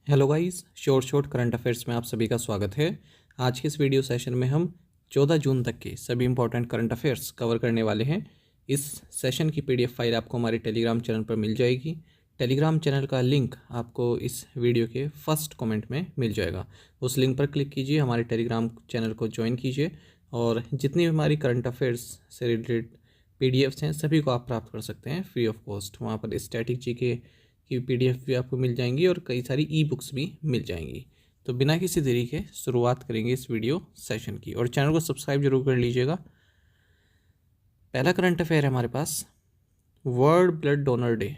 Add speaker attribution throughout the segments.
Speaker 1: Hello guys, short current affairs में आप सभी का स्वागत है। आज के इस वीडियो सेशन में हम 14 जून तक के सभी इंपॉर्टेंट करंट अफेयर्स कवर करने वाले हैं। इस सेशन की पीडीएफ फाइल आपको हमारे टेलीग्राम चैनल पर मिल जाएगी। टेलीग्राम चैनल का लिंक आपको इस वीडियो के फर्स्ट कमेंट में मिल जाएगा। उस लिंक पर क्लिक कीजिए, हमारे टेलीग्राम चैनल को ज्वाइन कीजिए और जितनी भी हमारी करंट अफेयर्स से रिलेटेड पीडीएफ्स हैं सभी को आप प्राप्त कर सकते हैं फ्री ऑफ कॉस्ट। वहाँ पर स्टैटिक जीके की पीडीएफ भी आपको मिल जाएंगी और कई सारी ई बुक्स भी मिल जाएंगी। तो बिना किसी देरी के शुरुआत करेंगे इस वीडियो सेशन की और चैनल को सब्सक्राइब जरूर कर लीजिएगा। पहला करंट अफेयर है हमारे पास, वर्ल्ड ब्लड डोनर डे।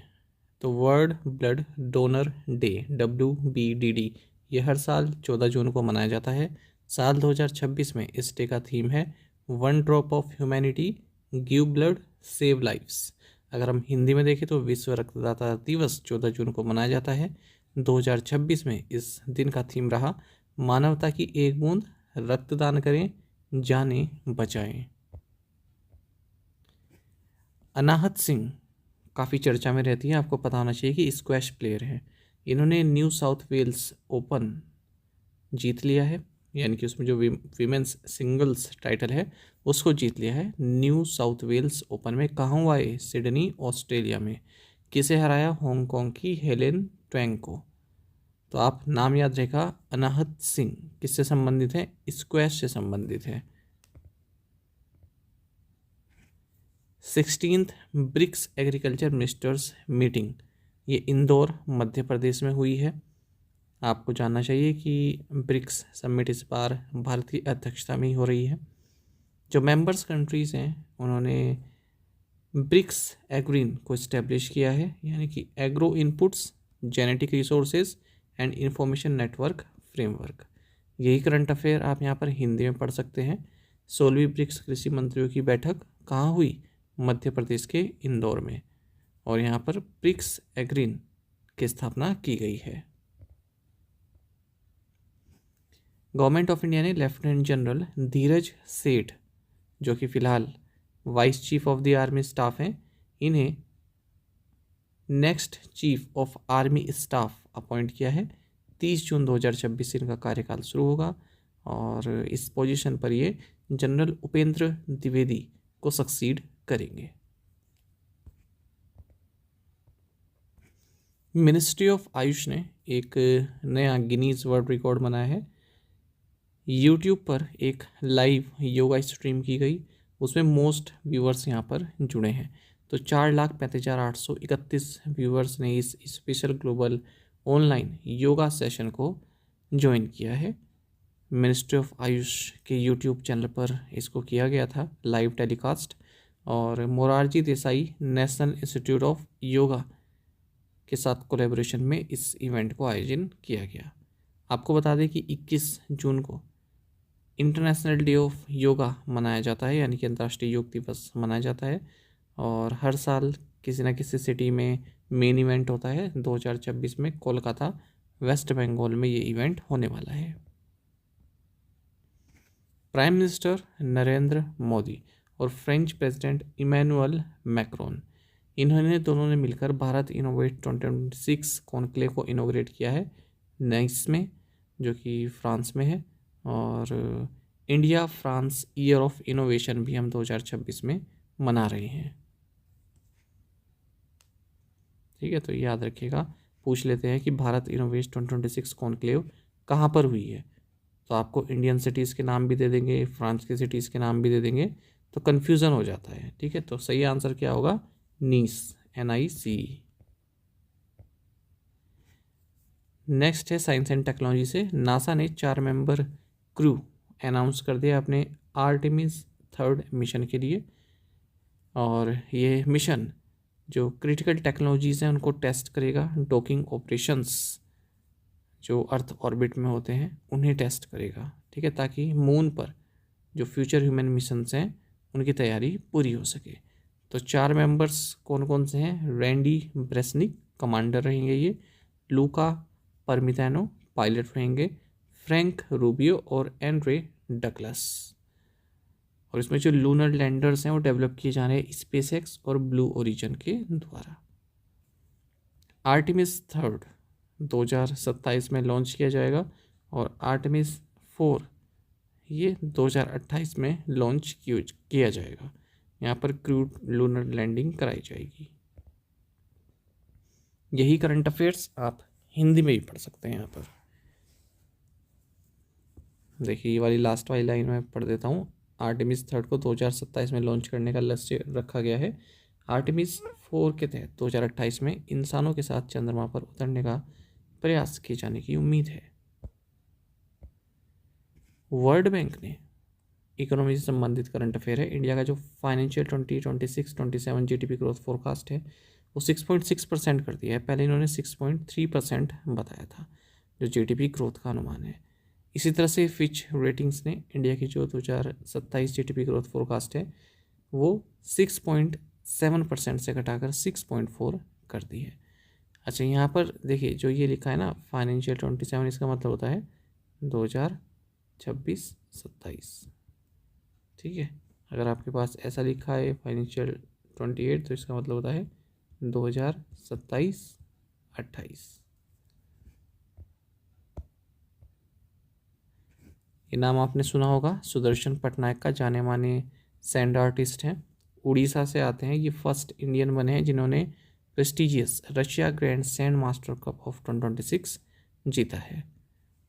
Speaker 1: तो world blood donor day WBDD ये हर साल 14 जून को मनाया जाता है। साल 2026 में इस डे का थीम है one drop of humanity, give blood, save lifes. अगर हम हिंदी में देखें तो विश्व रक्तदाता दिवस 14 जून को मनाया जाता है। 2026 में इस दिन का थीम रहा मानवता की एक बूंद रक्तदान करें, जानें बचाएं। अनाहत सिंह काफ़ी चर्चा में रहती है, आपको पता होना चाहिए कि स्क्वैश प्लेयर हैं। इन्होंने न्यू साउथ वेल्स ओपन जीत लिया है, यानी कि उसमें जो विमेंस सिंगल्स टाइटल है उसको जीत लिया है। न्यू साउथ वेल्स ओपन में कहाँ हुआ है? सिडनी, ऑस्ट्रेलिया में। किसे हराया? हांगकांग की हेलेन ट्वेंग को। तो आप नाम याद रखेगा, अनाहत सिंह किससे संबंधित है? स्क्वैश से संबंधित है। 16th BRICS agriculture ministers meeting ये इंदौर मध्य प्रदेश में हुई है। आपको जानना चाहिए कि ब्रिक्स समिट इस बार भारत की अध्यक्षता में ही हो रही है। जो मेंबर्स कंट्रीज़ हैं उन्होंने ब्रिक्स एग्रीन को इस्टेब्लिश किया है, यानी कि agro inputs, genetic resources and information network framework. यही करंट अफेयर आप यहाँ पर हिंदी में पढ़ सकते हैं। 16वीं ब्रिक्स कृषि मंत्रियों की बैठक कहाँ हुई? मध्य प्रदेश के इंदौर में, और यहाँ पर ब्रिक्स एग्रीन की स्थापना की गई है। गवर्नमेंट ऑफ इंडिया ने लेफ्टिनेंट जनरल धीरज सेठ, जो कि फ़िलहाल vice chief of the army staff हैं, इन्हें next chief of army staff appoint किया है। 30 जून 2026 से इनका कार्यकाल शुरू होगा और इस पोजीशन पर ये जनरल उपेंद्र द्विवेदी को सक्सीड करेंगे। मिनिस्ट्री ऑफ आयुष ने एक नया गिनीज वर्ल्ड रिकॉर्ड बनाया है। यूट्यूब पर एक लाइव योगा स्ट्रीम की गई, उसमें मोस्ट व्यूवर्स यहाँ पर जुड़े हैं। तो 4,35,831 व्यूवर्स ने इस special global online yoga session को ज्वाइन किया है। मिनिस्ट्री ऑफ आयुष के यूट्यूब चैनल पर इसको किया गया था लाइव टेलीकास्ट, और Morarji Desai national institute of yoga के साथ कोलैबोरेशन में इस इवेंट को आयोजन किया गया। आपको बता दें कि 21 जून को इंटरनेशनल डे ऑफ योगा मनाया जाता है, यानी कि अंतर्राष्ट्रीय योग दिवस मनाया जाता है, और हर साल किसी न किसी सिटी में मेन इवेंट होता है। 2026 में कोलकाता, वेस्ट बंगाल में ये इवेंट होने वाला है। प्राइम मिनिस्टर नरेंद्र मोदी और फ्रेंच प्रेसिडेंट इमैनुअल मैक्रोन, इन्होंने दोनों ने मिलकर भारत इनोवेट 2026 कॉन्क्लेव को इनोग्रेट किया है नाइस में, जो कि फ्रांस में है। और India France year of innovation भी हम 2026 में मना रहे हैं। ठीक है, तो याद रखिएगा। पूछ लेते हैं कि भारत इनोवेट 2026 कॉन्क्लेव कहाँ पर हुई है, तो आपको इंडियन सिटीज़ के नाम भी दे देंगे, फ्रांस की सिटीज़ के नाम भी दे देंगे, तो कन्फ्यूज़न हो जाता है। ठीक है, तो सही आंसर क्या होगा? नीस, NIC। नेक्स्ट है साइंस एंड टेक्नोलॉजी से। नासा ने 4 मेंबर क्रू अनाउंस कर दिया अपने आर्टेमिस 3 मिशन के लिए, और ये मिशन जो क्रिटिकल टेक्नोलॉजीज़ हैं उनको टेस्ट करेगा। डॉकिंग ऑपरेशंस जो अर्थ ऑर्बिट में होते हैं उन्हें टेस्ट करेगा। ठीक है, ताकि मून पर जो फ्यूचर ह्यूमन मिशंस हैं उनकी तैयारी पूरी हो सके। तो 4 मेंबर्स कौन कौन से हैं? रैंडी ब्रेसनिक कमांडर रहेंगे ये, लूका परमितानो पायलट रहेंगे, फ्रैंक रूबियो और एंड्रे डगलस। और इसमें जो लूनर लैंडर्स हैं वो डेवलप किए जा रहे हैं स्पेसएक्स और ब्लू ओरिजिन के द्वारा। आर्टेमिस 3 2027 में लॉन्च किया जाएगा और आर्टेमिस 4 ये 2028 में लॉन्च किया जाएगा। यहाँ पर क्रूड लूनर लैंडिंग कराई जाएगी। यही करंट अफेयर्स आप हिंदी में भी पढ़ सकते हैं। यहाँ पर देखिए, ये वाली लास्ट वाली लाइन में पढ़ देता हूँ। आर्टेमिस 3 को 2027 में लॉन्च करने का लक्ष्य रखा गया है। आर्टेमिस 4 के तहत 2028 में इंसानों के साथ चंद्रमा पर उतरने का प्रयास किए जाने की उम्मीद है। वर्ल्ड बैंक ने इकोनॉमी से संबंधित करंट अफेयर है, इंडिया का जो फाइनेंशियल 2026-27 जीडीपी ग्रोथ फोरकास्ट है वो 6.6% कर दिया है। पहले इन्होंने 6.3% बताया था जो जीडीपी ग्रोथ का अनुमान है। इसी तरह से फिच रेटिंग्स ने इंडिया की जो 2027 जीडीपी ग्रोथ फोरकास्ट है वो 6.7% से घटाकर 6.4 कर दी है। अच्छा, यहाँ पर देखिए जो ये लिखा है ना फाइनेंशियल 27, इसका मतलब होता है 2026-27। ठीक है, अगर आपके पास ऐसा लिखा है फाइनेंशियल 28 तो इसका मतलब होता है 2027-28। ये नाम आपने सुना होगा, सुदर्शन पटनायक का, जाने माने सैंड आर्टिस्ट हैं, उड़ीसा से आते हैं। ये फर्स्ट इंडियन बने हैं जिन्होंने prestigious Russia grand sand master cup of 2026 जीता है।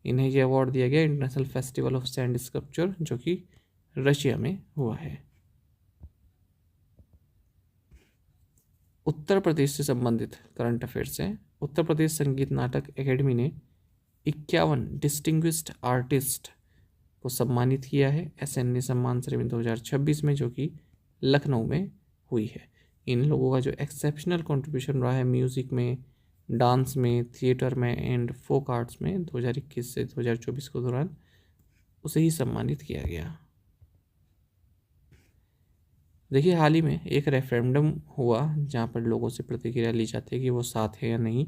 Speaker 1: इन्हें ये अवार्ड दिया गया international festival of sand sculpture जो कि रशिया में हुआ है। उत्तर प्रदेश से संबंधित करंट अफेयर्स हैं। उत्तर प्रदेश संगीत नाटक एकेडमी ने 51 डिस्टिंग्विश्ड आर्टिस्ट को सम्मानित किया है SNA सम्मान श्रेणी 2026 में, जो कि लखनऊ में हुई है। इन लोगों का जो एक्सेप्शनल कंट्रीब्यूशन रहा है म्यूज़िक में, डांस में, थिएटर में एंड फोक आर्ट्स में 2021 से 2024 के दौरान, उसे ही सम्मानित किया गया। देखिए, हाल ही में एक रेफरेंडम हुआ जहाँ पर लोगों से प्रतिक्रिया ली जाती है कि वो साथ है या नहीं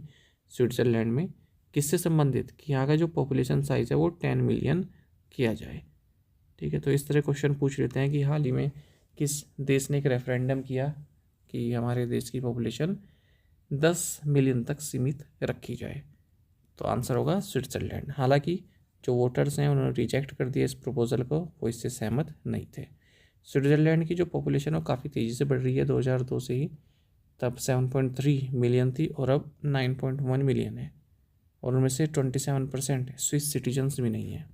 Speaker 1: स्विट्ज़रलैंड में। किससे संबंधित कि यहाँ का जो पॉपुलेशन साइज़ है वो 10 मिलियन किया जाए। ठीक है, तो इस तरह क्वेश्चन पूछ लेते हैं कि हाल ही में किस देश ने एक रेफरेंडम किया कि हमारे देश की पॉपुलेशन 10 मिलियन तक सीमित रखी जाए, तो आंसर होगा स्विट्ज़रलैंड। हालांकि जो वोटर्स हैं उन्होंने रिजेक्ट कर दिया इस प्रपोजल को, वो इससे सहमत नहीं थे। स्विट्ज़रलैंड की जो पॉपुलेशन है काफ़ी तेज़ी से बढ़ रही है। 2002 से ही तब 7.3 मिलियन थी और अब 9.1 मिलियन है, और उनमें से 27% स्विस सिटीजन्स भी नहीं है।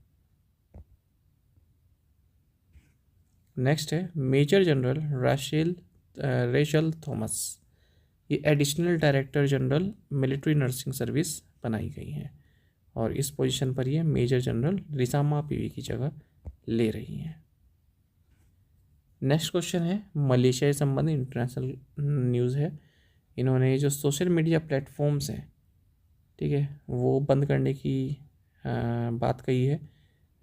Speaker 1: नेक्स्ट है मेजर जनरल रेचल थॉमस, ये additional director general military nursing service बनाई गई हैं और इस पोजीशन पर ये मेजर जनरल रिसामा पीवी की जगह ले रही हैं। नेक्स्ट क्वेश्चन है मलेशिया से संबंधित इंटरनेशनल न्यूज़ है। इन्होंने जो सोशल मीडिया प्लेटफॉर्म्स हैं, ठीक है, वो बंद करने की बात कही है।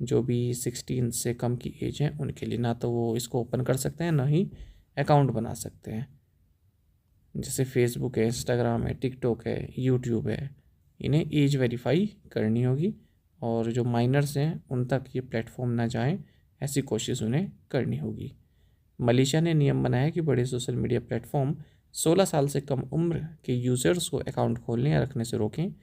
Speaker 1: जो भी 16 से कम की एज है उनके लिए ना तो वो इसको ओपन कर सकते हैं ना ही अकाउंट बना सकते हैं। जैसे फेसबुक है, इंस्टाग्राम है, टिकटॉक है, यूट्यूब है, इन्हें एज वेरीफाई करनी होगी और जो माइनर्स हैं उन तक ये प्लेटफॉर्म ना जाएं, ऐसी कोशिश उन्हें करनी होगी। मलेशिया ने नियम बनाया कि बड़े सोशल मीडिया प्लेटफॉर्म 16 साल से कम उम्र के यूज़र्स को अकाउंट खोलने या रखने से रोकें।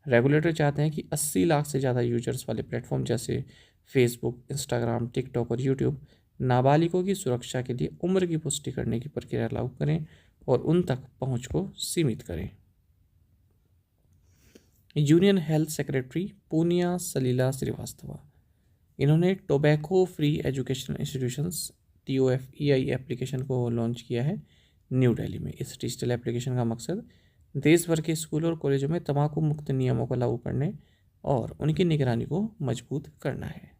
Speaker 1: रेगुलेटर चाहते हैं कि 80 लाख से ज़्यादा यूजर्स वाले प्लेटफॉर्म जैसे फेसबुक, इंस्टाग्राम, टिकटॉक और यूट्यूब नाबालिगों की सुरक्षा के लिए उम्र की पुष्टि करने की प्रक्रिया लागू करें और उन तक पहुंच को सीमित करें। यूनियन हेल्थ सेक्रेटरी पूनिया सलीला श्रीवास्तवा, इन्होंने tobacco free educational institutions TOFEI application को लॉन्च किया है न्यू दिल्ली में। इस डिजिटल एप्लीकेशन का मकसद देश भर के स्कूलों और कॉलेजों में तंबाकू मुक्त नियमों को लागू करने और उनकी निगरानी को मजबूत करना है।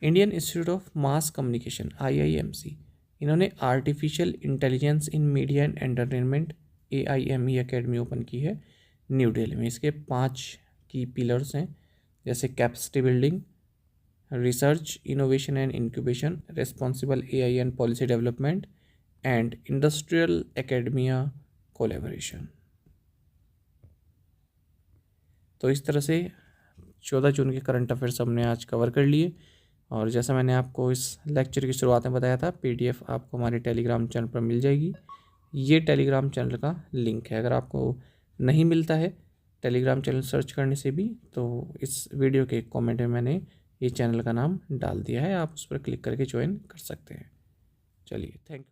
Speaker 1: Indian institute of mass communication IIMC, इन्होंने artificial intelligence in media and entertainment AIME academy open की है न्यू दिल्ली में। इसके 5 की पिलर्स हैं, जैसे capacity building, research, innovation and incubation, responsible AI and policy development and industrial academia collaboration. तो इस तरह से 14 जून के करंट अफेयर्स हमने आज कवर कर लिए। और जैसा मैंने आपको इस लेक्चर की शुरुआत में बताया था, PDF आपको हमारे टेलीग्राम चैनल पर मिल जाएगी। ये टेलीग्राम चैनल का लिंक है। अगर आपको नहीं मिलता है टेलीग्राम चैनल सर्च करने से भी, तो इस वीडियो के कमेंट में मैंने ये चैनल का नाम डाल दिया है, आप उस पर क्लिक करके ज्वाइन कर सकते हैं। चलिए, थैंक यू।